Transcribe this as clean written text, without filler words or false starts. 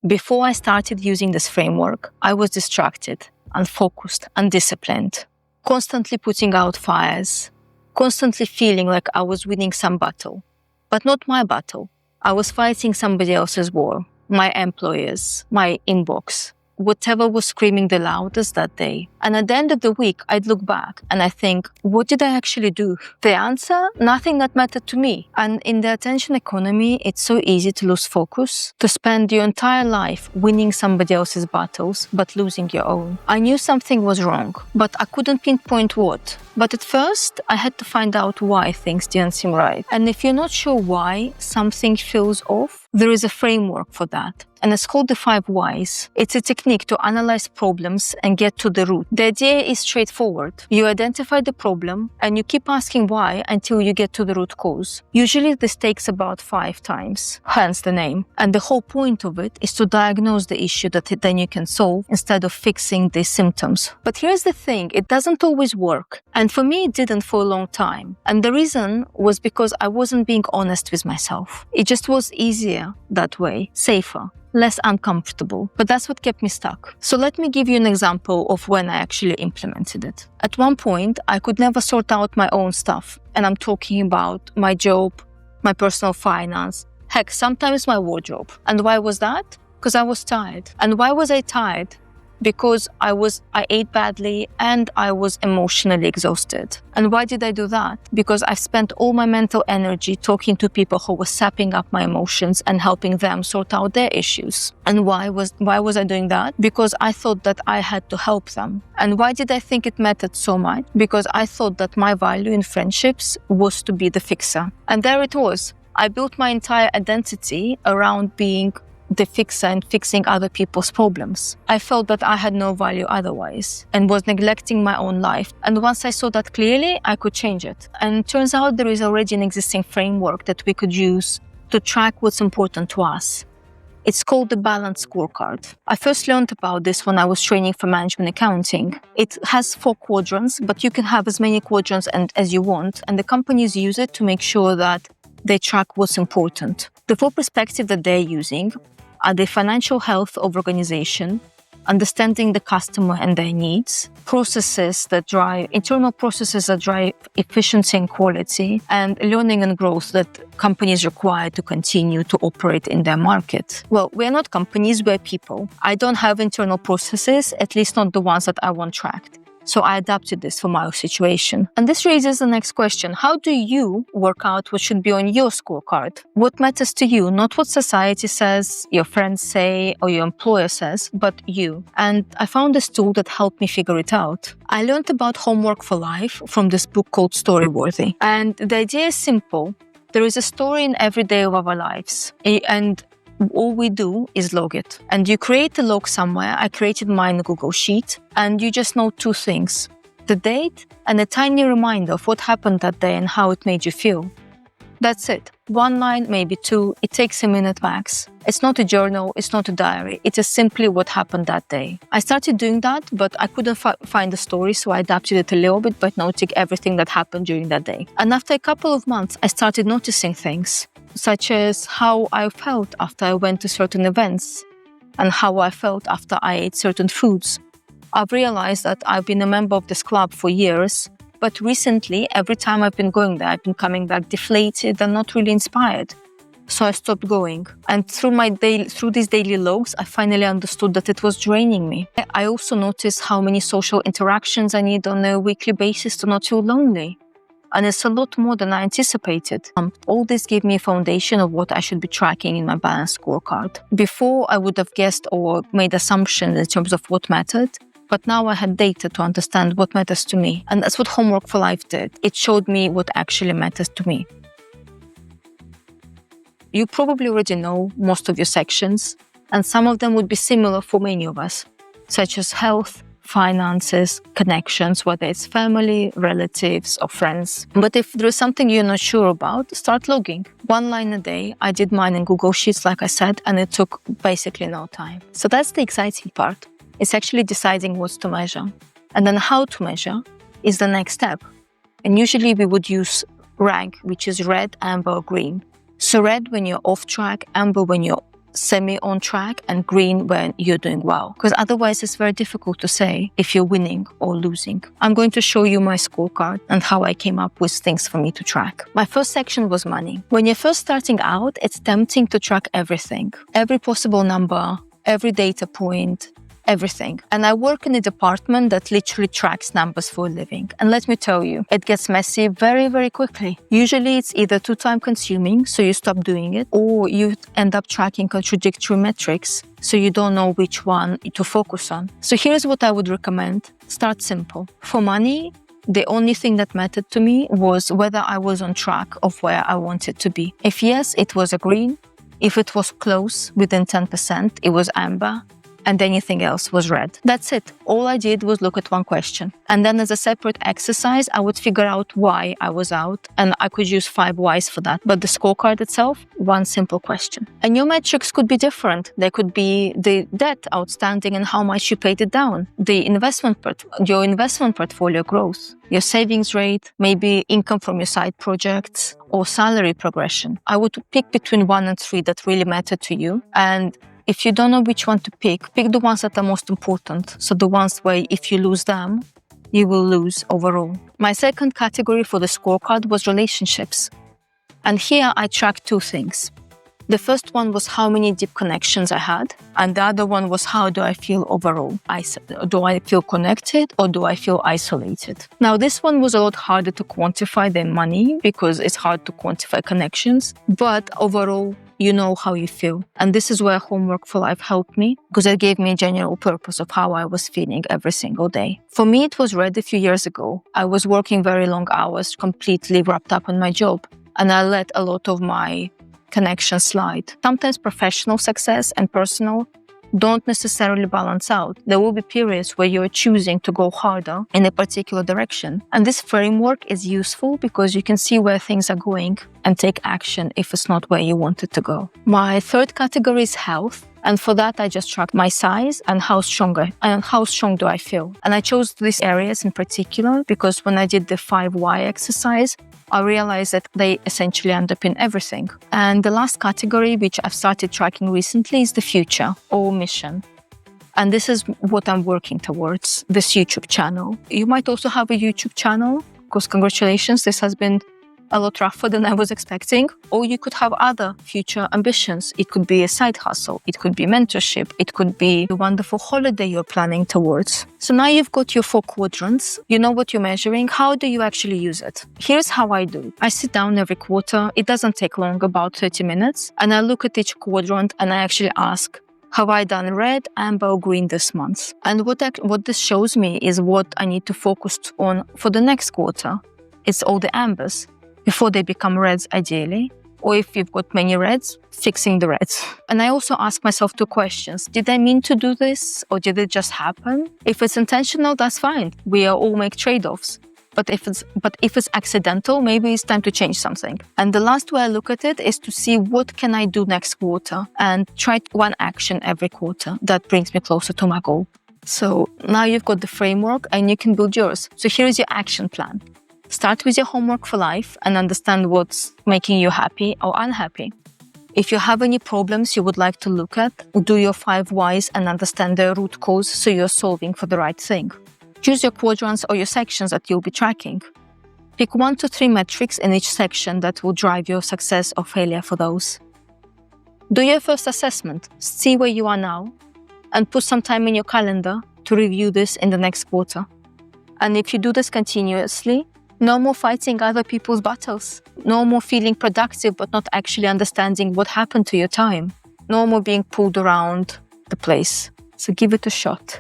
Before I started using this framework, I was distracted, unfocused, undisciplined, constantly putting out fires, constantly feeling like I was winning some battle, but not my battle. I was fighting somebody else's war, my employers, my inbox, whatever was screaming the loudest that day. And at the end of the week, I'd look back and I think, what did I actually do? The answer, nothing that mattered to me. And in the attention economy, it's so easy to lose focus, to spend your entire life winning somebody else's battles, but losing your own. I knew something was wrong, but I couldn't pinpoint what. But at first, I had to find out why things didn't seem right. And if you're not sure why something feels off, there is a framework for that. And it's called the 5 whys. It's a technique to analyze problems and get to the root. The idea is straightforward. You identify the problem and you keep asking why until you get to the root cause. Usually this takes about 5 times, hence the name. And the whole point of it is to diagnose the issue that then you can solve instead of fixing the symptoms. But here's the thing, it doesn't always work. And for me, it didn't for a long time. And the reason was because I wasn't being honest with myself. It just was easier that way, safer, less uncomfortable, but that's what kept me stuck. So let me give you an example of when I actually implemented it. At one point, I could never sort out my own stuff, and I'm talking about my job, my personal finance, heck, sometimes my wardrobe. And why was that? Because I was tired. And why was I tired? Because I ate badly and I was emotionally exhausted. And why did I do that? Because I've spent all my mental energy talking to people who were sapping up my emotions and helping them sort out their issues. And why was I doing that? Because I thought that I had to help them. And why did I think it mattered so much? Because I thought that my value in friendships was to be the fixer. And there it was. I built my entire identity around being the fixer and fixing other people's problems. I felt that I had no value otherwise and was neglecting my own life. And once I saw that clearly, I could change it. And it turns out there is already an existing framework that we could use to track what's important to us. It's called the Balanced Scorecard. I first learned about this when I was training for management accounting. It has 4 quadrants, but you can have as many quadrants as you want, and the companies use it to make sure that they track what's important. The 4 perspectives that they're using are the financial health of organization, understanding the customer and their needs, internal processes that drive efficiency and quality, and learning and growth that companies require to continue to operate in their market. Well, we're not companies, we're people. I don't have internal processes, at least not the ones that I want tracked. So I adapted this for my situation. And this raises the next question. How do you work out what should be on your scorecard? What matters to you? Not what society says, your friends say, or your employer says, but you. And I found this tool that helped me figure it out. I learned about homework for life from this book called Storyworthy. And the idea is simple. There is a story in every day of our lives. And all we do is log it. And you create a log somewhere. I created mine in a Google Sheet. And you just note 2 things. The date and a tiny reminder of what happened that day and how it made you feel. That's it. 1 line, maybe 2. It takes a minute max. It's not a journal. It's not a diary. It is simply what happened that day. I started doing that, but I couldn't find the story, so I adapted it a little bit by noting everything that happened during that day. And after a couple of months, I started noticing things, such as how I felt after I went to certain events and how I felt after I ate certain foods. I've realized that I've been a member of this club for years, but recently, every time I've been going there, I've been coming back deflated and not really inspired. So I stopped going. And through these daily logs, I finally understood that it was draining me. I also noticed how many social interactions I need on a weekly basis to not feel lonely. And it's a lot more than I anticipated. All this gave me a foundation of what I should be tracking in my Balanced Scorecard. Before, I would have guessed or made assumptions in terms of what mattered, but now I had data to understand what matters to me. And that's what Homework for Life did. It showed me what actually matters to me. You probably already know most of your sections, and some of them would be similar for many of us, such as health, finances, connections, whether it's family, relatives, or friends. But if there is something you're not sure about, start logging. 1 line a day. I did mine in Google Sheets, like I said, and it took basically no time. So that's the exciting part. It's actually deciding what to measure. And then how to measure is the next step. And usually we would use RAG, which is red, amber, or green. So red when you're off track, amber when you're semi on track, and green when you're doing well. Because otherwise it's very difficult to say if you're winning or losing. I'm going to show you my scorecard and how I came up with things for me to track. My first section was money. When you're first starting out, it's tempting to track everything. Every possible number, every data point, everything. And I work in a department that literally tracks numbers for a living. And let me tell you, it gets messy very, very quickly. Usually it's either too time consuming, so you stop doing it, or you end up tracking contradictory metrics, so you don't know which one to focus on. So here's what I would recommend. Start simple. For money, the only thing that mattered to me was whether I was on track of where I wanted to be. If yes, it was a green. If it was close, within 10%, it was amber. And anything else was red. That's it. All I did was look at one question. And then as a separate exercise, I would figure out why I was out. And I could use 5 whys for that. But the scorecard itself, one simple question. And your metrics could be different. They could be the debt outstanding and how much you paid it down. Your investment portfolio growth. Your savings rate, maybe income from your side projects, or salary progression. I would pick between 1 and 3 that really matter to you. And if you don't know which one to pick the ones that are most important. So the ones where if you lose them, you will lose overall. My second category for the scorecard was relationships. And here I tracked 2 things. The first one was how many deep connections I had. And the other one was how do I feel overall? Do I feel connected or do I feel isolated? Now, this one was a lot harder to quantify than money because it's hard to quantify connections. But overall, you know how you feel. And this is where Homework for Life helped me because it gave me a general purpose of how I was feeling every single day. For me, it was red a few years ago. I was working very long hours, completely wrapped up in my job. And I let a lot of my connections slide. Sometimes professional success and personal don't necessarily balance out. There will be periods where you're choosing to go harder in a particular direction. And this framework is useful because you can see where things are going and take action if it's not where you want it to go. My third category is health. And for that, I just tracked my size and how strong do I feel. And I chose these areas in particular because when I did the 5 why exercise, I realized that they essentially underpin everything. And the last category, which I've started tracking recently, is the future or mission. And this is what I'm working towards, this YouTube channel. You might also have a YouTube channel, because congratulations, this has been a lot rougher than I was expecting. Or you could have other future ambitions. It could be a side hustle. It could be mentorship. It could be a wonderful holiday you're planning towards. So now you've got your 4 quadrants. You know what you're measuring. How do you actually use it? Here's how I do. I sit down every quarter. It doesn't take long, about 30 minutes. And I look at each quadrant and I actually ask, have I done red, amber, or green this month? And what this shows me is what I need to focus on for the next quarter. It's all the ambers before they become reds, ideally. Or if you've got many reds, fixing the reds. And I also ask myself 2 questions. Did I mean to do this or did it just happen? If it's intentional, that's fine. We all make trade-offs. But if it's accidental, maybe it's time to change something. And the last way I look at it is to see what can I do next quarter and try one action every quarter that brings me closer to my goal. So now you've got the framework and you can build yours. So here's your action plan. Start with your Homework for Life and understand what's making you happy or unhappy. If you have any problems you would like to look at, do your 5 whys and understand their root cause so you're solving for the right thing. Choose your quadrants or your sections that you'll be tracking. Pick 1 to 3 metrics in each section that will drive your success or failure for those. Do your first assessment, see where you are now, and put some time in your calendar to review this in the next quarter. And if you do this continuously, no more fighting other people's battles. No more feeling productive but not actually understanding what happened to your time. No more being pulled around the place. So give it a shot.